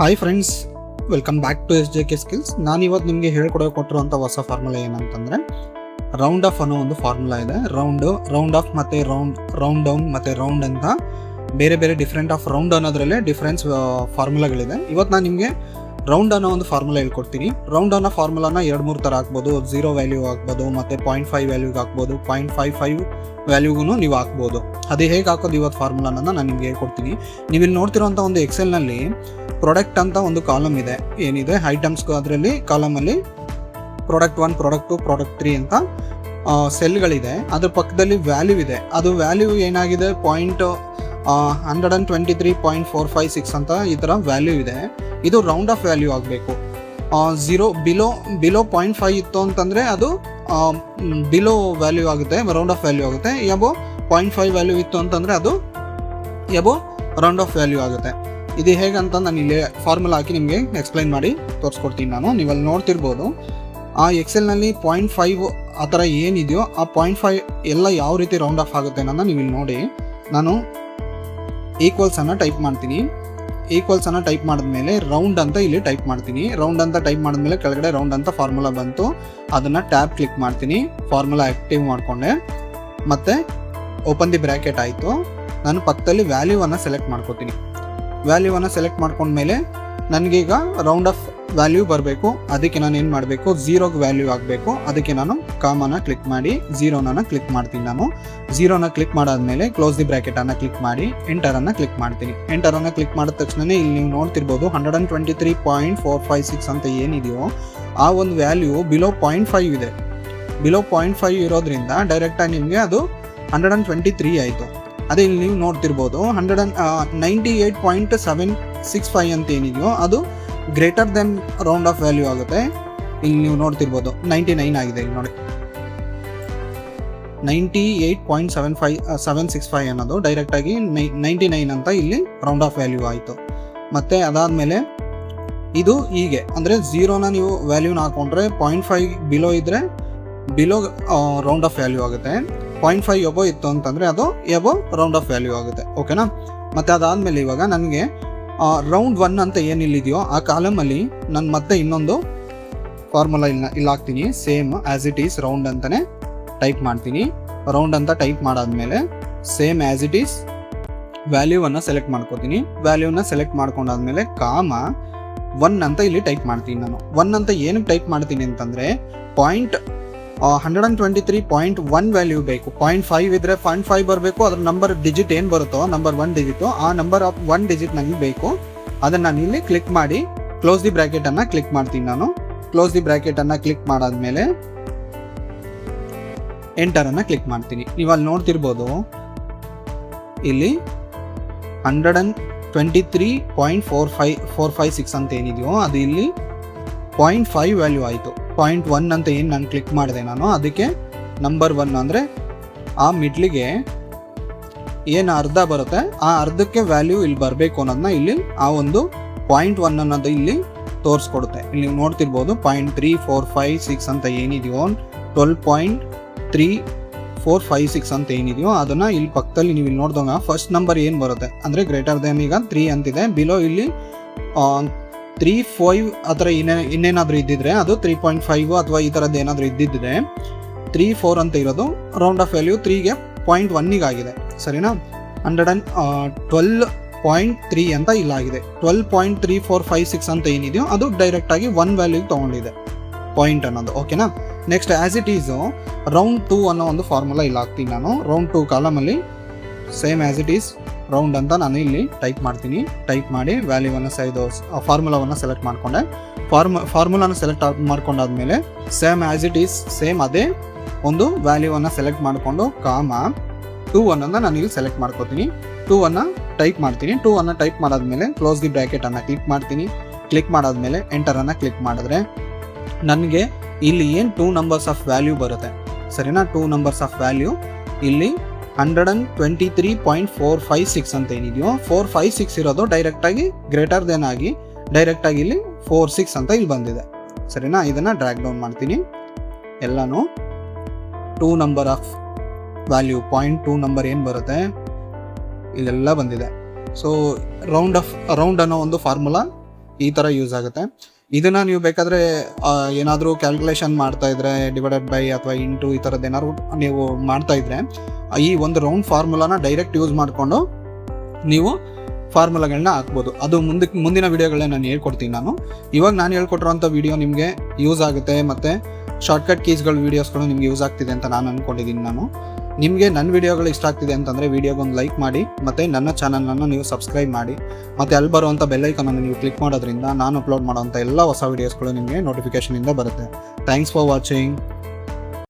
Hi friends, welcome back to SJK skills. ನಾನು ಇವತ್ತು ನಿಮಗೆ ಕೊಟ್ಟಿರುವಂಥ ಹೊಸ ಫಾರ್ಮುಲಾ ಏನಂತಂದರೆ ರೌಂಡ್ ಆಫ್ ಅನ್ನೋ ಒಂದು ಫಾರ್ಮುಲಾ ಇದೆ. ರೌಂಡ್ ಆಫ್ ಮತ್ತು ರೌಂಡ್ ಡೌನ್ ಮತ್ತು ರೌಂಡ್ ಅಂತ ಬೇರೆ ಬೇರೆ ಡಿಫ್ರೆಂಟ್ ಆಫ್ ರೌಂಡ್ ಅನ್ನೋದ್ರಲ್ಲೇ ಡಿಫ್ರೆನ್ಸ್ ಫಾರ್ಮುಲಾಗಳಿದೆ. ಇವತ್ತು ನಾನು ನಿಮಗೆ ರೌಂಡ್ ಅನ್ನೋ ಒಂದು ಫಾರ್ಮುಲಾ ಹೇಳ್ಕೊಡ್ತೀನಿ. ರೌಂಡ್ ಅನ್ನೋ ಫಾರ್ಮುಲಾನ 2-3 ಥರ ಹಾಕ್ಬೋದು. 0 ವ್ಯಾಲ್ಯೂ ಹಾಕ್ಬೋದು, ಮತ್ತು 0.5 ವ್ಯಾಲ್ಯೂಗೆ ಹಾಕ್ಬೋದು, 0.55 ವ್ಯಾಲ್ಯೂಗೂ ನೀವು ಹಾಕ್ಬೋದು. ಅದು ಹೇಗೆ ಹಾಕೋದು ಇವತ್ತು ಫಾರ್ಮುಲಾನ ನಾನು ನಿಮಗೆ ಹೇಳ್ಕೊಡ್ತೀನಿ. ನೀವು ಇಲ್ಲಿ ನೋಡ್ತಿರೋಂಥ ಒಂದು ಎಕ್ಸೆಲ್ನಲ್ಲಿ ಪ್ರಾಡಕ್ಟ್ ಅಂತ ಒಂದು ಕಾಲಮ್ ಇದೆ, ಏನಿದೆ ಐಟಮ್ಸ್. ಅದರಲ್ಲಿ ಕಾಲಮಲ್ಲಿ ಪ್ರಾಡಕ್ಟ್ 1, ಪ್ರಾಡಕ್ಟ್ 2, ಪ್ರಾಡಕ್ಟ್ 3 ಅಂತ ಸೆಲ್ಗಳಿದೆ. ಅದ್ರ ಪಕ್ಕದಲ್ಲಿ ವ್ಯಾಲ್ಯೂ ಇದೆ. ಅದು ವ್ಯಾಲ್ಯೂ ಏನಾಗಿದೆ 123.456 ಅಂತ ಈ ಥರ ವ್ಯಾಲ್ಯೂ ಇದೆ. ಇದು ರೌಂಡ್ ಆಫ್ ವ್ಯಾಲ್ಯೂ ಆಗಬೇಕು. 0 ಬಿಲೋ 0.5 ಇತ್ತು ಅಂತಂದರೆ ಅದು ಬಿಲೋ ವ್ಯಾಲ್ಯೂ ಆಗುತ್ತೆ, ರೌಂಡ್ ಆಫ್ ವ್ಯಾಲ್ಯೂ ಆಗುತ್ತೆ. ಎಬೋ 0.5 ವ್ಯಾಲ್ಯೂ ಇತ್ತು ಅಂತಂದರೆ ಅದು ಎಬೋ ರೌಂಡ್ ಆಫ್ ವ್ಯಾಲ್ಯೂ ಆಗುತ್ತೆ. ಇದು ಹೇಗಂತ ನಾನು ಇಲ್ಲಿ ಫಾರ್ಮುಲಾ ಹಾಕಿ ನಿಮಗೆ ಎಕ್ಸ್ಪ್ಲೈನ್ ಮಾಡಿ ತೋರಿಸ್ಕೊಡ್ತೀನಿ. ನೀವಲ್ಲಿ ನೋಡ್ತಿರ್ಬೋದು ಆ ಎಕ್ಸೆಲ್ನಲ್ಲಿ 0.5 ಆ ಥರ ಏನಿದೆಯೋ ಆ 0.5 ಎಲ್ಲ ಯಾವ ರೀತಿ ರೌಂಡ್ ಆಫ್ ಆಗುತ್ತೆ ಅನ್ನೋದನ್ನ ನೀವು ಇಲ್ಲಿ ನೋಡಿ. ನಾನು ಈಕ್ವಲ್ಸನ್ನು ಟೈಪ್ ಮಾಡ್ತೀನಿ. ಈಕ್ವಲ್ಸನ್ನು ಟೈಪ್ ಮಾಡಿದ್ಮೇಲೆ ರೌಂಡ್ ಅಂತ ಇಲ್ಲಿ ಟೈಪ್ ಮಾಡ್ತೀನಿ. ರೌಂಡ್ ಅಂತ ಟೈಪ್ ಮಾಡಿದ್ಮೇಲೆ ಕೆಳಗಡೆ ರೌಂಡ್ ಅಂತ ಫಾರ್ಮುಲಾ ಬಂತು. ಅದನ್ನು ಟ್ಯಾಬ್ ಕ್ಲಿಕ್ ಮಾಡ್ತೀನಿ. ಫಾರ್ಮುಲಾ ಆ್ಯಕ್ಟಿವ್ ಮಾಡಿಕೊಂಡೆ, ಮತ್ತು ಓಪನ್ ದಿ ಬ್ರ್ಯಾಕೆಟ್ ಆಯಿತು. ನಾನು ಪಕ್ಕದಲ್ಲಿ ವ್ಯಾಲ್ಯೂವನ್ನು ಸೆಲೆಕ್ಟ್ ಮಾಡ್ಕೋತೀನಿ. ವ್ಯಾಲ್ಯೂವನ್ನು ಸೆಲೆಕ್ಟ್ ಮಾಡ್ಕೊಂಡ್ಮೇಲೆ ನನಗೀಗ ರೌಂಡ್ ಆಫ್ ವ್ಯಾಲ್ಯೂ ಬರಬೇಕು. ಅದಕ್ಕೆ ನಾನು ಏನು ಮಾಡಬೇಕು, 0ಗೆ ವ್ಯಾಲ್ಯೂ ಆಗಬೇಕು. ಅದಕ್ಕೆ ನಾನು ಕಾಮನ್ನು ಕ್ಲಿಕ್ ಮಾಡಿ 0ನ ಕ್ಲಿಕ್ ಮಾಡ್ತೀನಿ. ನಾನು 0ನ ಕ್ಲಿಕ್ ಮಾಡಾದ್ಮೇಲೆ ಕ್ಲೋಸ್ ದಿ ಬ್ರ್ಯಾಕೆಟನ್ನು ಕ್ಲಿಕ್ ಮಾಡಿ ಎಂಟರನ್ನು ಕ್ಲಿಕ್ ಮಾಡ್ತೀನಿ. ಎಂಟರನ್ನು ಕ್ಲಿಕ್ ಮಾಡಿದ ತಕ್ಷಣ ಇಲ್ಲಿ ನೀವು ನೋಡ್ತಿರ್ಬೋದು 123.456 ಅಂತ ಏನಿದೆಯೋ ಆ ಒಂದು ವ್ಯಾಲ್ಯೂ ಬಿಲೋ 0.5 ಇದೆ. ಬಿಲೋ 0.5 ಇರೋದ್ರಿಂದ ಡೈರೆಕ್ಟಾಗಿ ನಿಮಗೆ ಅದು 123 ಆಯಿತು. ಅದೇ ಇಲ್ಲಿ ನೀವು ನೋಡ್ತಿರ್ಬೋದು 198.765 ಅಂತ ಏನಿದೆಯೋ ಅದು greater than round of value ಆಗುತ್ತೆ. ಇಲ್ಲಿ ನೀವು ನೋಡ್ತಿರ್ಬೋದು 99 ಆಗಿದೆ. ಇಲ್ಲಿ ನೋಡಿ 98.765 ಅನ್ನೋದು ಡೈರೆಕ್ಟಾಗಿ 99 ಅಂತ ಇಲ್ಲಿ ರೌಂಡ್ ಆಫ್ ವ್ಯಾಲ್ಯೂ ಆಯಿತು. ಮತ್ತು ಅದಾದಮೇಲೆ ಇದು ಹೀಗೆ ಅಂದರೆ 0ನ ನೀವು ವ್ಯಾಲ್ಯೂನ ಹಾಕೊಂಡ್ರೆ 0.5 ಬಿಲೋ ಇದ್ದರೆ ಬಿಲೋ ರೌಂಡ್ ಆಫ್ ವ್ಯಾಲ್ಯೂ ಆಗುತ್ತೆ. 0.5 ಎಬೋ ಇತ್ತು ಅಂತಂದರೆ ಅದು ಎಬೋ ರೌಂಡ್ ಆಫ್ ವ್ಯಾಲ್ಯೂ ಆಗುತ್ತೆ. ಓಕೆನಾ? ಮತ್ತು ಅದಾದಮೇಲೆ ಇವಾಗ ನನಗೆ ರೌಂಡ್ 1 ಅಂತ ಏನಿಲ್ಲಿದೆಯೋ ಆ ಕಾಲಮಲ್ಲಿ ನಾನು ಮತ್ತೆ ಇನ್ನೊಂದು ಫಾರ್ಮುಲಾ ಇಲ್ಲಿ ಹಾಕ್ತೀನಿ. Same as it is round ಅಂತಲೇ ಟೈಪ್ ಮಾಡ್ತೀನಿ. ರೌಂಡ್ ಅಂತ ಟೈಪ್ ಮಾಡಾದ್ಮೇಲೆ ಸೇಮ್ ಆ್ಯಸ್ ಇಟ್ ಈಸ್ ವ್ಯಾಲ್ಯೂವನ್ನು ಸೆಲೆಕ್ಟ್ ಮಾಡ್ಕೋತೀನಿ. ವ್ಯಾಲ್ಯೂನ ಸೆಲೆಕ್ಟ್ ಮಾಡ್ಕೊಂಡಾದ್ಮೇಲೆ 1 ಅಂತ ಇಲ್ಲಿ ಟೈಪ್ ಮಾಡ್ತೀನಿ. ನಾನು 1 ಅಂತ ಏನಕ್ಕೆ ಟೈಪ್ ಮಾಡ್ತೀನಿ ಅಂತಂದರೆ 123.1 ವ್ಯಾಲ್ಯೂ ಬೇಕು. 0.5 ಇದ್ರೆ 0.5 ಬರಬೇಕು. ಅದ್ರ ನಂಬರ್ ಡಿಜಿಟ್ ಏನು ಬರುತ್ತೋ ನಂಬರ್ 1 ಡಿಜಿಟು ಆ ನಂಬರ್ ಆಫ್ 1 ಡಿಜಿಟ್ ನನಗೆ ಬೇಕು. ಅದನ್ನು ನಾನು ಇಲ್ಲಿ ಕ್ಲಿಕ್ ಮಾಡಿ ಕ್ಲೋಸ್ ದಿ ಬ್ರ್ಯಾಕೆಟನ್ನು ಕ್ಲಿಕ್ ಮಾಡ್ತೀನಿ. ನಾನು ಕ್ಲೋಸ್ ದಿ ಬ್ರ್ಯಾಕೆಟನ್ನು ಕ್ಲಿಕ್ ಮಾಡಾದ್ಮೇಲೆ ಎಂಟರನ್ನು ಕ್ಲಿಕ್ ಮಾಡ್ತೀನಿ. ನೀವು ಅಲ್ಲಿ ನೋಡ್ತಿರ್ಬೋದು ಇಲ್ಲಿ 123.456 ಅಂತ ಏನಿದೆಯೋ ಅದು ಇಲ್ಲಿ 0.5 ವ್ಯಾಲ್ಯೂ ಆಯಿತು. 0.1 ಅಂತ ಏನು ನಾನು ಕ್ಲಿಕ್ ಮಾಡಿದೆ ನಾನು ಅದಕ್ಕೆ ನಂಬರ್ 1 ಅಂದರೆ ಆ ಮಿಡ್ಲಿಗೆ ಏನು ಅರ್ಧ ಬರುತ್ತೆ ಆ ಅರ್ಧಕ್ಕೆ ವ್ಯಾಲ್ಯೂ ಇಲ್ಲಿ ಬರಬೇಕು ಅನ್ನೋದನ್ನ ಇಲ್ಲಿ ಆ ಒಂದು 0.1 ಅನ್ನೋದು ಇಲ್ಲಿ ತೋರಿಸ್ಕೊಡುತ್ತೆ. ಇಲ್ಲಿ ನೀವು ನೋಡ್ತಿರ್ಬೋದು 0.3456 ಅಂತ ಏನಿದೆಯೋ 12.3456 ಅಂತ ಏನಿದೆಯೋ ಅದನ್ನು ಇಲ್ಲಿ ಪಕ್ಕದಲ್ಲಿ ನೀವು ಇಲ್ಲಿ ನೋಡಿದಾಗ ಫಸ್ಟ್ ನಂಬರ್ ಏನು ಬರುತ್ತೆ ಅಂದರೆ ಗ್ರೇಟರ್ ದೆನ್ ಈಗ 3 ಅಂತಿದೆ. ಬಿಲೋ ಇಲ್ಲಿ 3.5 ಆ ಥರ ಇನ್ನೇನಾದರೂ ಇದ್ದಿದ್ರೆ ಅದು 3.5 ಅಥವಾ ಈ ಥರದ್ದು ಏನಾದರೂ ಇದ್ದಿದ್ದರೆ 3.4 ಅಂತ ಇರೋದು ರೌಂಡ್ ಆಫ್ ವ್ಯಾಲ್ಯೂ 3ಗೆ 0.1ಗೆ ಆಗಿದೆ. ಸರಿನಾ? 112.3 ಅಂತ ಇಲ್ಲಾಗಿದೆ. 12.3456 ಅಂತ ಏನಿದೆಯೋ ಅದು ಡೈರೆಕ್ಟಾಗಿ 1 ವ್ಯಾಲ್ಯೂಗೆ ತೊಗೊಂಡಿದೆ ಪಾಯಿಂಟ್ ಅನ್ನೋದು. ಓಕೆನಾ? Next as it is round 2 ಅನ್ನೋ ಒಂದು ಫಾರ್ಮುಲಾ ಇಲ್ಲಿ ಹಾಕ್ತೀನಿ. ನಾನು ರೌಂಡ್ 2 ಕಾಲಮಲ್ಲಿ same as it is round ಅಂತ ನಾನು ಇಲ್ಲಿ ಟೈಪ್ ಮಾಡ್ತೀನಿ. ಟೈಪ್ ಮಾಡಿ ವ್ಯಾಲ್ಯೂವನ್ನು ಫಾರ್ಮುಲಾವನ್ನು ಸೆಲೆಕ್ಟ್ ಮಾಡಿಕೊಂಡೆ. ಫಾರ್ಮುಲಾನ ಸೆಲೆಕ್ಟ್ ಮಾಡ್ಕೊಂಡಾದ್ಮೇಲೆ same as it is same ಅದೇ ಒಂದು ವ್ಯಾಲ್ಯೂವನ್ನು ಸೆಲೆಕ್ಟ್ ಮಾಡಿಕೊಂಡು 2 ಅನ್ನೋದನ್ನ ನಾನು ಇಲ್ಲಿ ಸೆಲೆಕ್ಟ್ ಮಾಡ್ಕೋತೀನಿ. 2 ಅನ್ನು ಟೈಪ್ ಮಾಡ್ತೀನಿ. 2 ಅನ್ನು ಟೈಪ್ ಮಾಡಾದ್ಮೇಲೆ ಕ್ಲೋಸ್ ದಿ ಬ್ರ್ಯಾಕೆಟನ್ನು ಕ್ಲಿಕ್ ಮಾಡ್ತೀನಿ. ಕ್ಲಿಕ್ ಮಾಡಾದ್ಮೇಲೆ ಎಂಟರನ್ನು ಕ್ಲಿಕ್ ಮಾಡಿದ್ರೆ ನನಗೆ ಇಲ್ಲಿ ಏನು 2 ನಂಬರ್ಸ್ ಆಫ್ ವ್ಯಾಲ್ಯೂ ಬರುತ್ತೆ. ಸರಿನಾ? 2 ನಂಬರ್ಸ್ ಆಫ್ ವ್ಯಾಲ್ಯೂ ಇಲ್ಲಿ 123.456 ಅಂತ ಏನಿದೆಯೋ 456 ಇರೋದು ಡೈರೆಕ್ಟಾಗಿ ಗ್ರೇಟರ್ ದೆನ್ ಆಗಿ ಡೈರೆಕ್ಟಾಗಿ ಇಲ್ಲಿ 46 ಅಂತ ಇಲ್ಲಿ ಬಂದಿದೆ. ಸರಿನಾ? ಇದನ್ನು ಡ್ರ್ಯಾಗ್ ಡೌನ್ ಮಾಡ್ತೀನಿ. ಎಲ್ಲನೂ 2 ನಂಬರ್ ಆಫ್ ವ್ಯಾಲ್ಯೂ 0.2 ನಂಬರ್ ಏನು ಬರುತ್ತೆ ಇಲ್ಲೆಲ್ಲ ಬಂದಿದೆ. ಸೊ ರೌಂಡ್ ಅನ್ನೋ ಒಂದು ಫಾರ್ಮುಲಾ ಈ ಥರ ಯೂಸ್ ಆಗುತ್ತೆ. ಇದನ್ನು ನೀವು ಬೇಕಾದರೆ ಏನಾದರೂ ಕ್ಯಾಲ್ಕುಲೇಷನ್ ಮಾಡ್ತಾ ಇದ್ರೆ ಡಿವೈಡೆಡ್ ಬೈ ಅಥವಾ ಇಂಟು ಈ ಥರದ್ದು ಏನಾದ್ರು ನೀವು ಮಾಡ್ತಾ ಇದ್ರೆ ಈ ಒಂದು ರೌಂಡ್ ಫಾರ್ಮುಲಾನ ಡೈರೆಕ್ಟ್ ಯೂಸ್ ಮಾಡಿಕೊಂಡು ನೀವು ಫಾರ್ಮುಲಾಗಳನ್ನ ಹಾಕ್ಬೋದು. ಅದು ಮುಂದಿನ ವೀಡಿಯೋಗಳನ್ನ ನಾನು ಹೇಳ್ಕೊಡ್ತೀನಿ. ಇವಾಗ ನಾನು ಹೇಳ್ಕೊಟ್ಟಿರೋಂಥ ವೀಡಿಯೋ ನಿಮಗೆ ಯೂಸ್ ಆಗುತ್ತೆ, ಮತ್ತು ಶಾರ್ಟ್ಕಟ್ ಕೀಸ್ಗಳ ವೀಡಿಯೋಸ್ಗಳು ನಿಮ್ಗೆ ಯೂಸ್ ಆಗ್ತಿದೆ ಅಂತ ನಾನು ಅಂದ್ಕೊಂಡಿದ್ದೀನಿ. ನಿಮಗೆ ನನ್ನ ವೀಡಿಯೋಗಳು ಇಷ್ಟ ಆಗ್ತಿದೆ ಅಂತಂದರೆ ವೀಡಿಯೋಗೊಂದು ಲೈಕ್ ಮಾಡಿ, ಮತ್ತು ನನ್ನ ಚಾನಲನ್ನು ನೀವು ಸಬ್ಸ್ಕ್ರೈಬ್ ಮಾಡಿ, ಮತ್ತು ಅಲ್ಲಿ ಬರುವಂಥ ಬೆಲ್ಲೈಕನನ್ನು ನೀವು ಕ್ಲಿಕ್ ಮಾಡೋದ್ರಿಂದ ನಾನು ಅಪ್ಲೋಡ್ ಮಾಡೋವಂಥ ಎಲ್ಲ ಹೊಸ ವೀಡಿಯೋಸ್ಗಳು ನಿಮಗೆ ನೋಟಿಫಿಕೇಷನಿಂದ ಬರುತ್ತೆ. Thanks for watching.